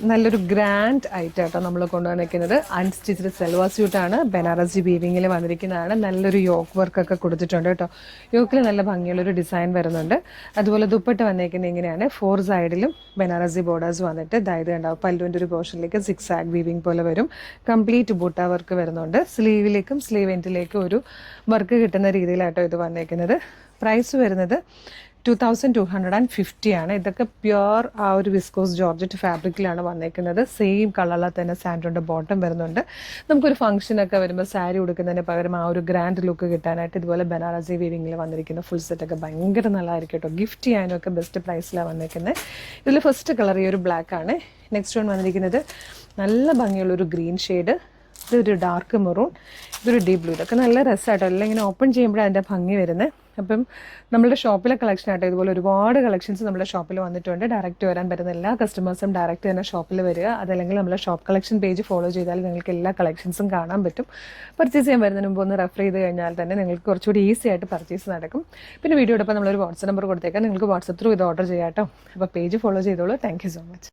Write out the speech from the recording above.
നല്ലൊരു grand item കേട്ടോ നമ്മൾ കൊണ്ടുവന്നിരിക്കുന്നത്. അൺസ്റ്റിച്ച്ഡ് സെൽവാർ സ്യൂട്ടാണ്, ബനാറസി വീവിങ്ങിൽ വന്നിരിക്കുന്നതാണ്. നല്ലൊരു യോക്ക് വർക്കൊക്കെ കൊടുത്തിട്ടുണ്ട് കേട്ടോ. യോക്കിൽ നല്ല ഭംഗിയുള്ളൊരു ഡിസൈൻ വരുന്നുണ്ട്. അതുപോലെ ദുപ്പട്ട വന്നിരിക്കുന്നത് ഇങ്ങനെയാണ്. 4 സൈഡിലും ബനാറസി ബോർഡേഴ്സ് വന്നിട്ട് ഇതായത് ഉണ്ടാവും. പല്ലുവിൻ്റെ ഒരു പോർഷനിലേക്ക് സിക്സ് ആഗ് വീവിങ് പോലെ വരും. കംപ്ലീറ്റ് ബൂട്ട വർക്ക് വരുന്നുണ്ട്. സ്ലീവിലേക്കും സ്ലീവ് എൻഡിലേക്കും ഒരു വർക്ക് കിട്ടുന്ന രീതിയിലാട്ടോ ഇത് വന്നിരിക്കുന്നത്. പ്രൈസ് വരുന്നത് 2250 ആണ്. ഇതൊക്കെ പ്യുവർ ആ ഒരു വിസ്കോസ് ജോർജറ്റ് ഫാബ്രിക്കിലാണ് വന്നേക്കുന്നത്. സെയിം കളറിൽ തന്നെ സാൻഡോൻ്റെ ബോട്ടം വരുന്നുണ്ട്. നമുക്കൊരു ഫംഗ്ഷനൊക്കെ വരുമ്പോൾ സാരി ഉടുക്കുന്നതിന് പകരം ആ ഒരു ഗ്രാൻഡ് ലുക്ക് കിട്ടാനായിട്ട് ഇതുപോലെ ബനാറസി വീവിങ്ങിൽ വന്നിരിക്കുന്ന ഫുൾ സെറ്റൊക്കെ ഭയങ്കര നല്ലതായിരിക്കും കേട്ടോ. ഗിഫ്റ്റ് ചെയ്യാനൊക്കെ ബെസ്റ്റ് പ്രൈസിലാണ് വന്നേക്കുന്നത്. ഇതിൽ ഫസ്റ്റ് കളർ ഈ ഒരു ബ്ലാക്ക് ആണ്. നെക്സ്റ്റ് വൺ വന്നിരിക്കുന്നത് നല്ല ഭംഗിയുള്ളൊരു ഗ്രീൻ ഷെയ്ഡ്. ഇതൊരു ഡാർക്ക് മെറൂൺ, ഇതൊരു ഡീപ് ബ്ലൂ. ഇതൊക്കെ നല്ല രസമായിട്ടോ. എല്ലാം ഇങ്ങനെ ഓപ്പൺ ചെയ്യുമ്പോഴാണ് അതിൻ്റെ ഭംഗി വരുന്നത്. അപ്പം നമ്മുടെ ഷോപ്പിലെ കളക്ഷൻ ആട്ടോ. ഇതുപോലെ ഒരുപാട് കളക്ഷൻസ് നമ്മുടെ ഷോപ്പിൽ വന്നിട്ടുണ്ട്. ഡയറക്റ്റ് വരാൻ പറ്റുന്ന എല്ലാ കസ്റ്റമേഴ്സും ഡയറക്റ്റ് തന്നെ ഷോപ്പിൽ വരിക. അതല്ലെങ്കിൽ നമ്മുടെ ഷോപ്പ് കളക്ഷൻ പേജ് ഫോളോ ചെയ്താൽ നിങ്ങൾക്ക് എല്ലാ കളക്ഷൻസും കാണാൻ പറ്റും. പർച്ചേസ് ചെയ്യാൻ വരുന്നതിന് മുമ്പ് ഒന്ന് റെഫർ ചെയ്ത് കഴിഞ്ഞാൽ തന്നെ നിങ്ങൾക്ക് കുറച്ചുകൂടി ഈസി ആയിട്ട് പർച്ചേസ് നടക്കും. പിന്നെ വീഡിയോടൊപ്പം നമ്മളൊരു വാട്സ്ആപ്പ് നമ്പർ കൊടുത്തേക്കാം. നിങ്ങൾക്ക് വാട്സ്ആപ്പ് ത്രൂ ഇത് ഓർഡർ ചെയ്യാം കേട്ടോ. അപ്പോൾ പേജ് ഫോളോ ചെയ്തോളൂ. Thank you so much.